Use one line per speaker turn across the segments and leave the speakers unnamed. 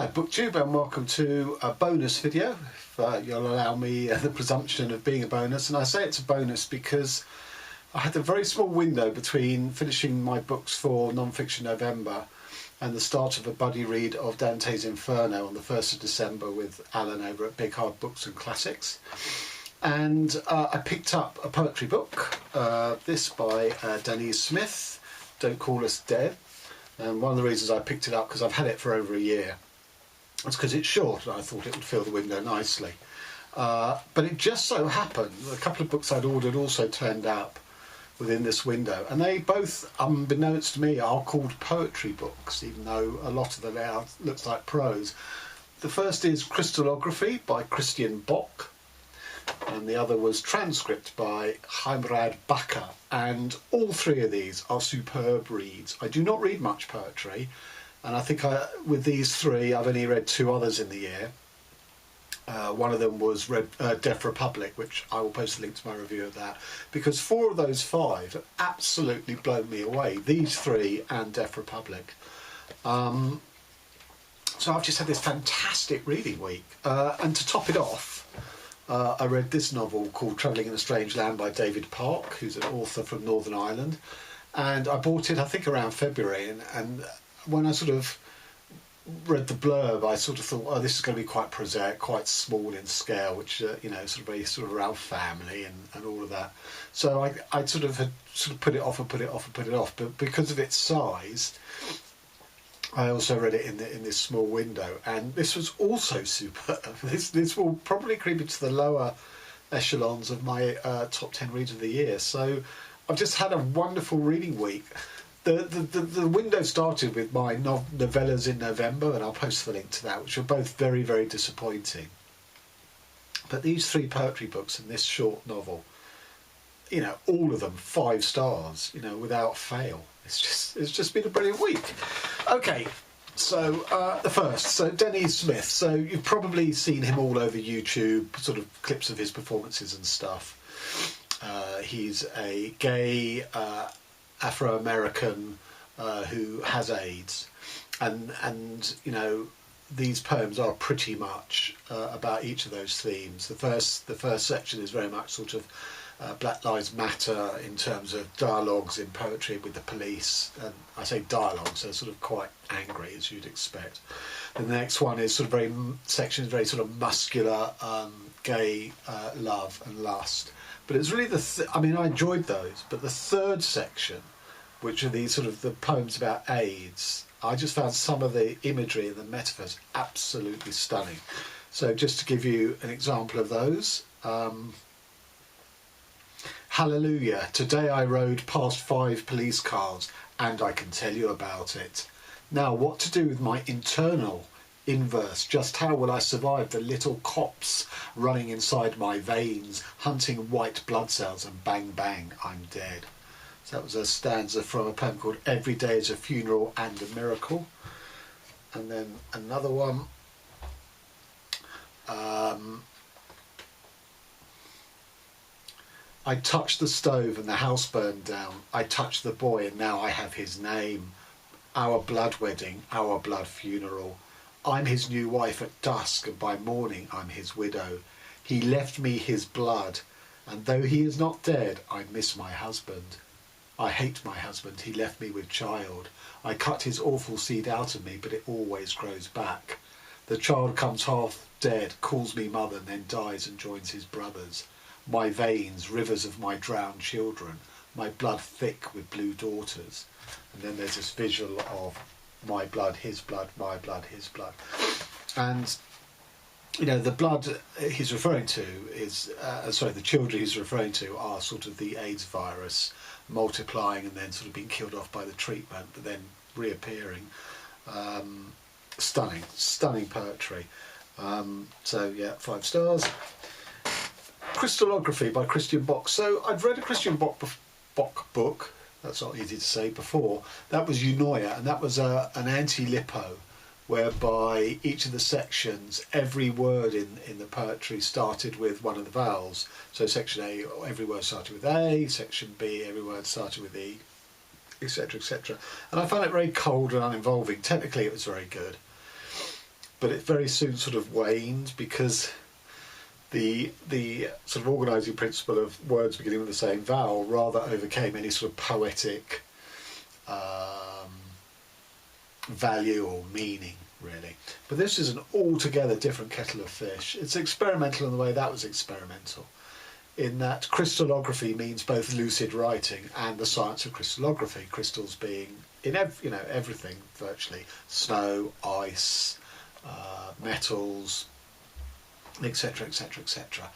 Hi BookTube, and welcome to a bonus video, if you'll allow me the presumption of being a bonus. And I say it's a bonus because I had a very small window between finishing my books for Non-Fiction November and the start of a buddy read of Dante's Inferno on the 1st of December with Alan over at Big Hard Books and Classics. And I picked up a poetry book, this by Danez Smith, Don't Call Us Dead. And one of the reasons I picked it up, because I've had it for over a year, it's because it's short and I thought it would fill the window nicely. But it just so happened a couple of books I'd ordered also turned up within this window, and they both, unbeknownst to me, are called poetry books, even though a lot of the layout looks like prose. The first is Crystallography by Christian Bock, and the other was Transcript by Heimrad, and all three of these are superb reads. I do not read much poetry, and I think with these three I've only read two others in the year. One of them was Deaf Republic, which I will post a link to my review of that, because four of those five have absolutely blown me away. These three and Deaf Republic. So I've just had this fantastic reading week, and to top it off, I read this novel called Travelling in a Strange Land by David Park, who's an author from Northern Ireland, and I bought it I think around February, and when I sort of read the blurb I sort of thought, oh, this is going to be quite prosaic, quite small in scale, which you know, sort of very sort of around family and all of that. So I sort of had sort of put it off and put it off and put it off, but because of its size I also read it in this small window, and this was also superb. This will probably creep into the lower echelons of my top 10 reads of the year. So I've just had a wonderful reading week. The window started with my novellas in November, and I'll post the link to that, which were both very, very disappointing. But these three poetry books and this short novel, you know, all of them 5 stars, you know, without fail. It's just been a brilliant week. Okay, so the first, so Danez Smith. So you've probably seen him all over YouTube, sort of clips of his performances and stuff. He's a gay Afro-American who has AIDS, and you know, these poems are pretty much about each of those themes. The first section is very much sort of Black Lives Matter in terms of dialogues in poetry with the police, and I say dialogues, they're sort of quite angry as you'd expect. And the next one is sort of very sort of muscular gay love and lust. But it's really I mean, I enjoyed those, but the third section, which are these sort of the poems about AIDS, I just found some of the imagery and the metaphors absolutely stunning. So just to give you an example of those, Hallelujah, today I rode past 5 police cars and I can tell you about it. Now what to do with my internal inverse? Just how will I survive the little cops running inside my veins, hunting white blood cells, and bang bang, I'm dead. So that was a stanza from a poem called Every Day is a Funeral and a Miracle. And then another one, I touched the stove and the house burned down. I touched the boy and now I have his name. Our blood wedding, our blood funeral. I'm his new wife at dusk, and by morning I'm his widow. He left me his blood, and though he is not dead, I miss my husband. I hate my husband, he left me with child. I cut his awful seed out of me, but it always grows back. The child comes half dead, calls me mother, and then dies and joins his brothers. My veins, rivers of my drowned children, my blood thick with blue daughters. And then there's this visual of my blood, his blood, my blood, his blood. And, you know, the blood he's referring to is, the children he's referring to are sort of the AIDS virus multiplying and then sort of being killed off by the treatment, but then reappearing. Stunning poetry. So yeah, 5 stars. Crystallography by Christian Bock. So I'd read a Christian Bock book, that's not easy to say, before. That was Eunoia, and that was an anti-lippo, whereby each of the sections, every word in the poetry started with one of the vowels. So section A, every word started with A, section B, every word started with E, etc., etc. And I found it very cold and uninvolving. Technically it was very good. but it very soon sort of waned because the sort of organising principle of words beginning with the same vowel rather overcame any sort of poetic value or meaning, really. But this is an altogether different kettle of fish. It's experimental in the way that was experimental, in that crystallography means both lucid writing and the science of crystallography, crystals being in everything virtually, snow, ice, metals, etc, etc, etc.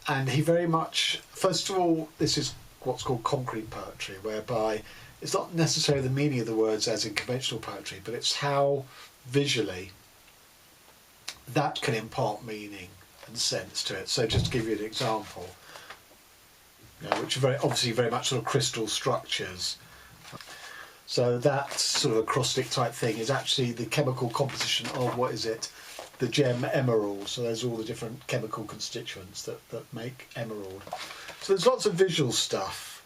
And he very much, first of all, this is what's called concrete poetry, whereby it's not necessarily the meaning of the words as in conventional poetry, but it's how visually that can impart meaning and sense to it. So just to give you an example, which are obviously very much sort of crystal structures. So that sort of acrostic type thing is actually the chemical composition of, what is it, the gem emerald. So there's all the different chemical constituents that make emerald. So there's lots of visual stuff,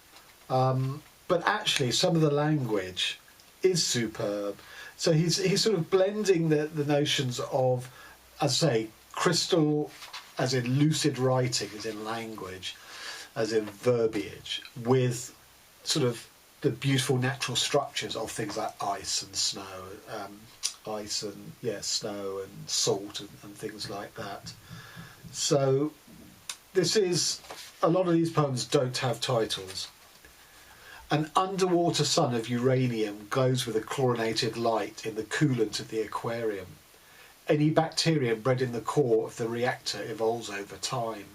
but actually some of the language is superb. So he's sort of blending the notions of, as I say, crystal as in lucid writing, as in language, as in verbiage, with sort of the beautiful natural structures of things like ice and snow, snow and salt and things like that. So this is, a lot of these poems don't have titles. An underwater sun of uranium glows with a chlorinated light in the coolant of the aquarium. Any bacterium bred in the core of the reactor evolves over time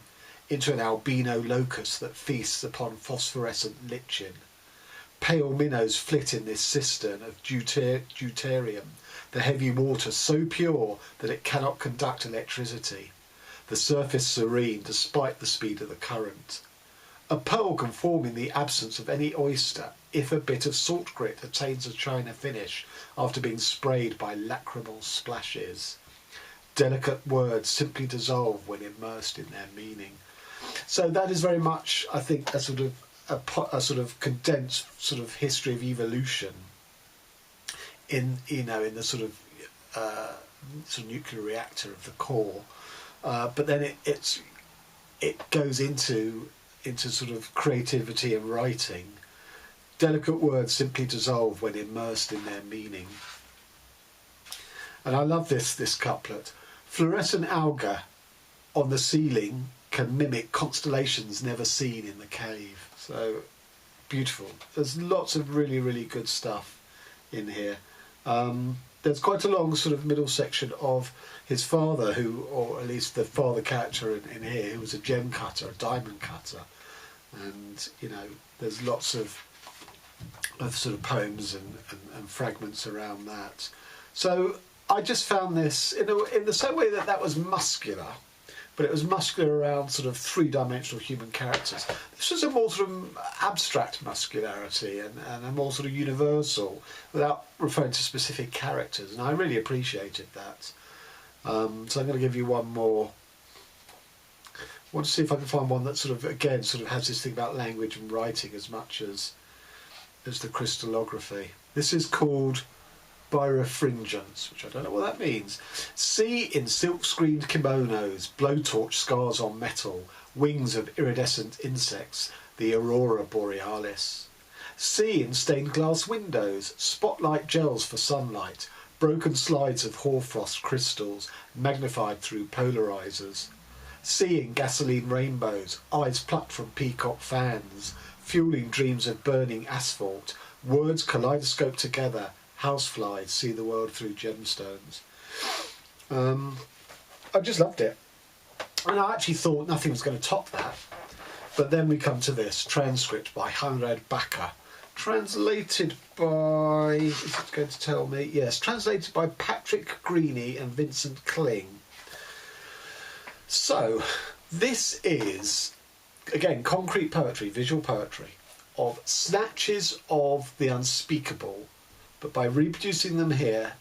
into an albino locust that feasts upon phosphorescent lichen. Pale minnows flit in this cistern of deuterium, the heavy water so pure that it cannot conduct electricity, the surface serene despite the speed of the current. A pearl can form in the absence of any oyster if a bit of salt grit attains a china finish after being sprayed by lacrimal splashes. Delicate words simply dissolve when immersed in their meaning. So that is very much, I think, a sort of condensed sort of history of evolution in the sort of nuclear reactor of the core, but then it goes into sort of creativity and writing. Delicate words simply dissolve when immersed in their meaning. And I love this couplet. Fluorescent alga on the ceiling can mimic constellations never seen in the cave. So beautiful. There's lots of really, really good stuff in here. There's quite a long sort of middle section of his father, or at least the father character in here, who was a gem cutter, a diamond cutter. And, there's lots of sort of poems and fragments around that. So I just found this, in the same way that was muscular, but it was muscular around sort of three-dimensional human characters. This was a more sort of abstract muscularity and a more sort of universal, without referring to specific characters, and I really appreciated that. So I'm going to give you one more. I want to see if I can find one that sort of, again, sort of has this thing about language and writing as much as the crystallography. This is called Birefringence, which I don't know what that means. See in silk-screened kimonos, blowtorch scars on metal, wings of iridescent insects, the aurora borealis. See in stained glass windows, spotlight gels for sunlight, broken slides of hoarfrost crystals, magnified through polarizers. See in gasoline rainbows, eyes plucked from peacock fans, fueling dreams of burning asphalt, words kaleidoscope together, houseflies see the world through gemstones. I just loved it. And I actually thought nothing was going to top that. But then we come to this, Transcript by Heimrad translated by, is it going to tell me? Yes, translated by Patrick Greeny and Vincent Kling. So, this is, again, concrete poetry, visual poetry, of snatches of the unspeakable, but by reproducing them here,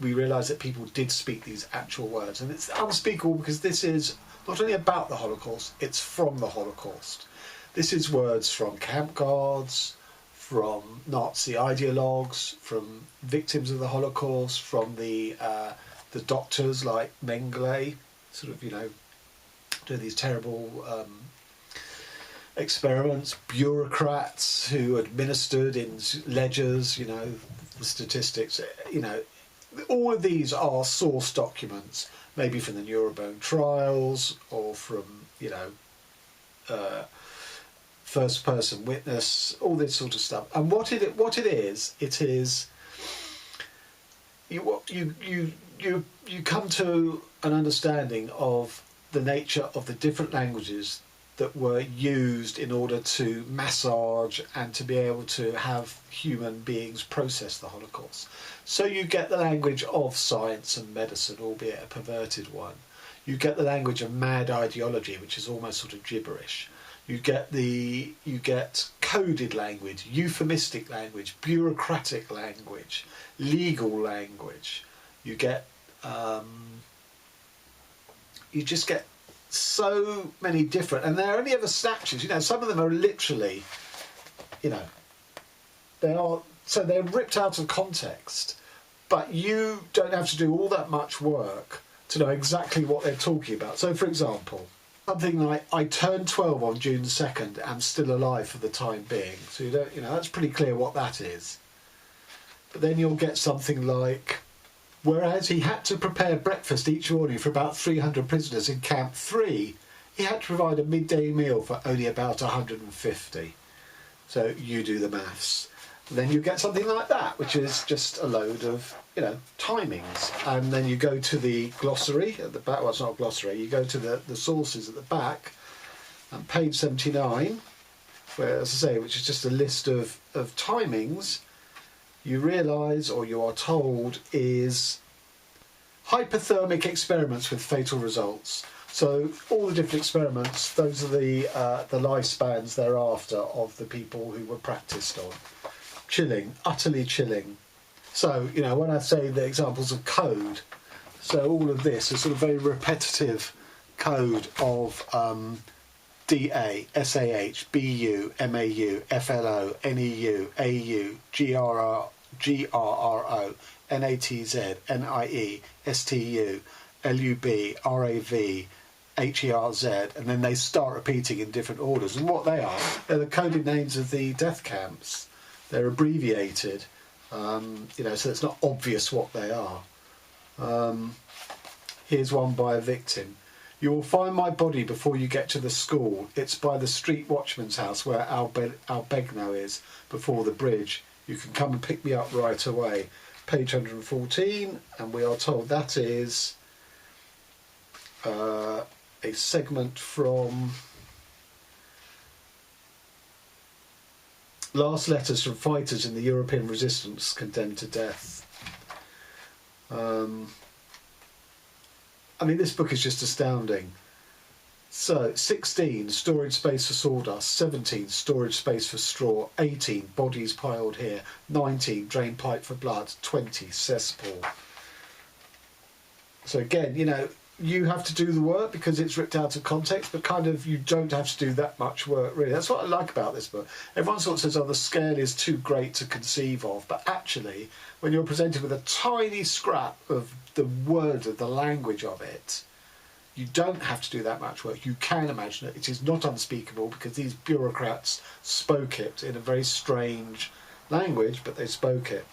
we realise that people did speak these actual words. And it's unspeakable because this is not only about the Holocaust, it's from the Holocaust. This is words from camp guards, from Nazi ideologues, from victims of the Holocaust, from the the doctors like Mengele, sort of, you know, do these terrible experiments, bureaucrats who administered in ledgers, you know, the statistics, you know, all of these are source documents, maybe from the Nuremberg trials or from, you know, first person witness, all this sort of stuff. And what it is you come to an understanding of the nature of the different languages that were used in order to massage and to be able to have human beings process the Holocaust. So you get the language of science and medicine, albeit a perverted one. You get the language of mad ideology, which is almost sort of gibberish. You get coded language, euphemistic language, bureaucratic language, legal language. You get you just get so many different, and they're only ever snatches. You know, some of them are literally, you know, they're ripped out of context, but you don't have to do all that much work to know exactly what they're talking about. So, for example, something like, I turned 12 on June 2nd, am still alive for the time being. So you don't, you know, that's pretty clear what that is. But then you'll get something like, whereas he had to prepare breakfast each morning for about 300 prisoners in Camp 3, he had to provide a midday meal for only about 150. So you do the maths. And then you get something like that, which is just a load of, you know, timings. And then you go to the glossary at the back. Well, it's not a glossary. You go to the sources at the back, and page 79, where, as I say, which is just a list of timings, you realise, or you are told, is hypothermic experiments with fatal results. So all the different experiments, those are the lifespans thereafter of the people who were practised on. Chilling, utterly chilling. So, you know, when I say the examples of code, so all of this is sort of very repetitive code of DA, SAH, BU, MAU, FLO, NEU, AU, GRRO, NATZ, NIE, STU, LUB, RAV, HERZ, and then they start repeating in different orders. And what they are, they're the coded names of the death camps. They're abbreviated, you know, so it's not obvious what they are. Here's one by a victim. You will find my body before you get to the school. It's by the street watchman's house where Albegno is, before the bridge. You can come and pick me up right away. Page 114, and we are told that is a segment from Last Letters from Fighters in the European Resistance Condemned to Death. I mean, this book is just astounding. So, 16, storage space for sawdust. 17, storage space for straw. 18, bodies piled here. 19, drain pipe for blood. 20, cesspool. So again, you know, you have to do the work because it's ripped out of context, but kind of you don't have to do that much work, really. That's what I like about this book. Everyone sort of says, oh, the scale is too great to conceive of, but actually, when you're presented with a tiny scrap of the word, of the language of it, you don't have to do that much work. You can imagine it. It is not unspeakable because these bureaucrats spoke it in a very strange language, but they spoke it.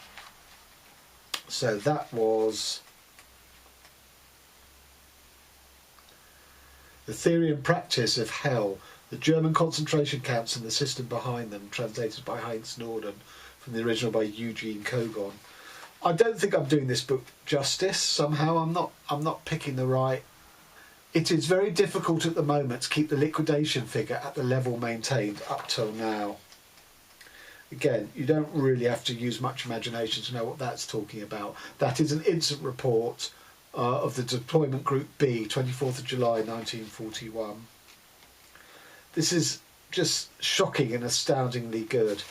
So that was The Theory and Practice of Hell, the German concentration camps and the system behind them, translated by Heinz Norden, from the original by Eugene Kogon. I don't think I'm doing this book justice. Somehow I'm not picking the right. It is very difficult at the moment to keep the liquidation figure at the level maintained up till now. Again, you don't really have to use much imagination to know what that's talking about. That is an incident report of the Deployment Group B, 24th of July 1941. This is just shocking and astoundingly good.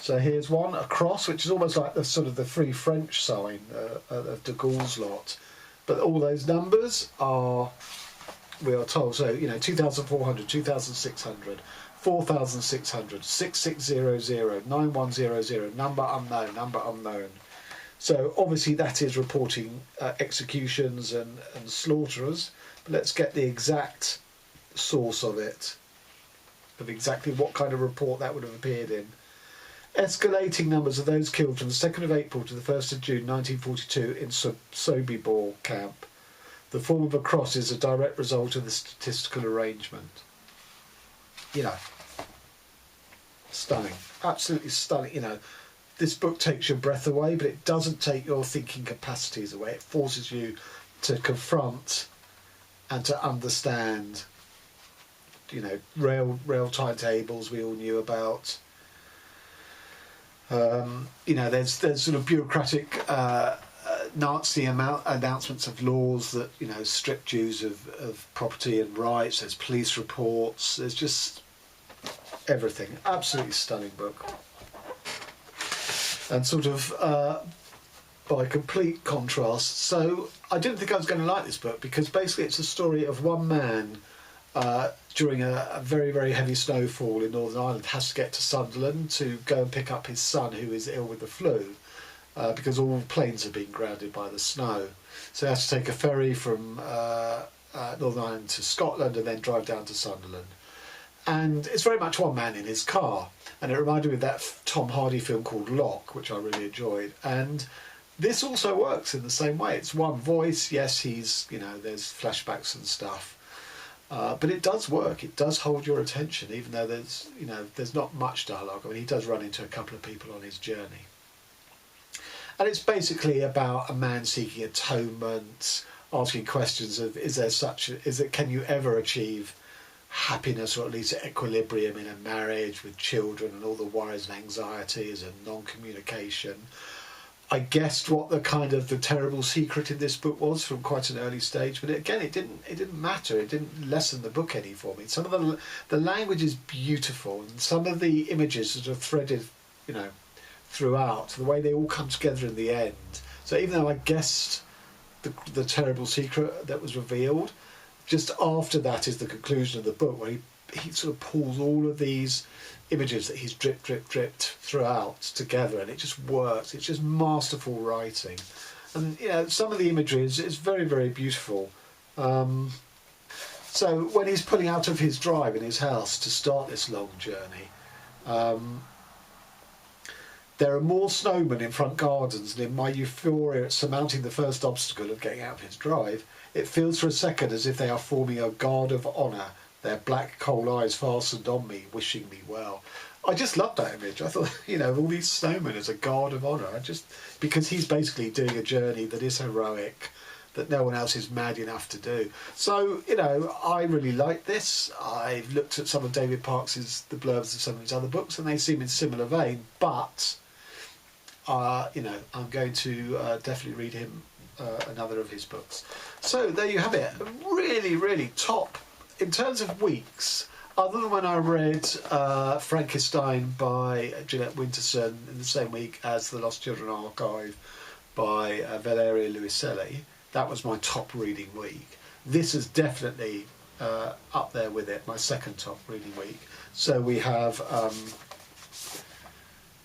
So here's one, a cross, which is almost like the sort of the Free French sign of de Gaulle's lot. But all those numbers are, we are told, so, you know, 2,400, 2,600, 4,600, 6600, 9100, number unknown, number unknown. So obviously that is reporting executions and slaughterers, but let's get the exact source of it, of exactly what kind of report that would have appeared in. Escalating numbers of those killed from the 2nd of April to the 1st of June 1942 in Sobibor camp. The form of a cross is a direct result of the statistical arrangement. You know, stunning, absolutely stunning. You know, this book takes your breath away, but it doesn't take your thinking capacities away. It forces you to confront and to understand, you know, rail timetables we all knew about. You know, there's sort of bureaucratic Nazi announcements of laws that, you know, strip Jews of property and rights. There's police reports. There's just everything. Absolutely stunning book. And sort of by complete contrast. So I didn't think I was going to like this book because basically it's a story of one man during a very, very heavy snowfall in Northern Ireland has to get to Sunderland to go and pick up his son who is ill with the flu because all planes have been grounded by the snow. So he has to take a ferry from Northern Ireland to Scotland and then drive down to Sunderland. And it's very much one man in his car. And it reminded me of that Tom Hardy film called Locke, which I really enjoyed. And this also works in the same way. It's one voice. Yes, he's, you know, there's flashbacks and stuff. But it does work. It does hold your attention, even though there's, you know, there's not much dialogue. I mean, he does run into a couple of people on his journey. And it's basically about a man seeking atonement, asking questions of, can you ever achieve happiness or at least equilibrium in a marriage with children and all the worries and anxieties and non-communication. I guessed what the terrible secret in this book was from quite an early stage, but again, it didn't matter. It didn't lessen the book any for me. Some of the language is beautiful, and some of the images that are threaded, you know, throughout, the way they all come together in the end. So even though I guessed the terrible secret that was revealed, just after that is the conclusion of the book, where he sort of pulls all of these images that he's dripped throughout together, and it just works. It's just masterful writing, and you know, some of the imagery is very, very beautiful. So when he's pulling out of his drive in his house to start this long journey, there are more snowmen in front gardens, and in my euphoria at surmounting the first obstacle of getting out of his drive, it feels for a second as if they are forming a guard of honour, their black coal eyes fastened on me, wishing me well. I just loved that image. I thought, you know, all these snowmen as a guard of honour, because he's basically doing a journey that is heroic, that no one else is mad enough to do. So, you know, I really like this. I've looked at some of David Parks's, the blurbs of some of his other books, and they seem in similar vein, but, you know, I'm going to definitely read him another of his books. So there you have it. Really, really top. In terms of weeks, other than when I read Frankenstein by Jeanette Winterson in the same week as The Lost Children Archive by Valeria Luiselli, that was my top reading week. This is definitely up there with it, my second top reading week. So we have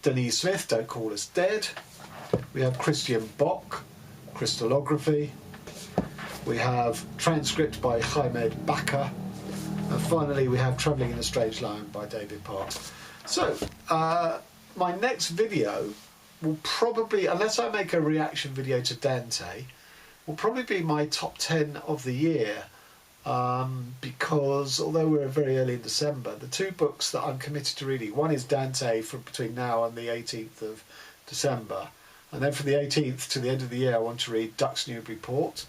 Danez Smith, Don't Call Us Dead. We have Christian Bock, Crystallography. We have Transcript by Heimrad. And finally we have Travelling in a Strange Land by David Parks. So my next video will probably, unless I make a reaction video to Dante, will probably be my top 10 of the year, because although we're very early in December, the two books that I'm committed to reading, one is Dante from between now and the 18th of December, and then from the 18th to the end of the year I want to read Duck's Newburyport.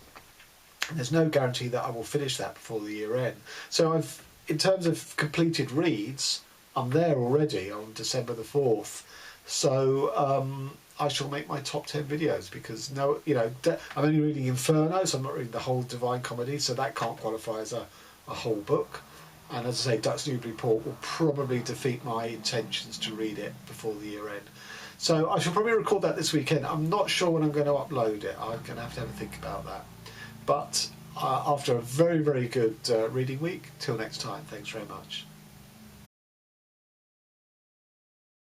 And there's no guarantee that I will finish that before the year end. So in terms of completed reads, I'm there already on December the 4th. So I shall make my top 10 videos, because I'm only reading Inferno, so I'm not reading the whole Divine Comedy, so that can't qualify as a whole book. And as I say, Duck's Newburyport will probably defeat my intentions to read it before the year end. So I shall probably record that this weekend. I'm not sure when I'm going to upload it. I'm going to have a think about that. But after a very, very good reading week, till next time, thanks very much.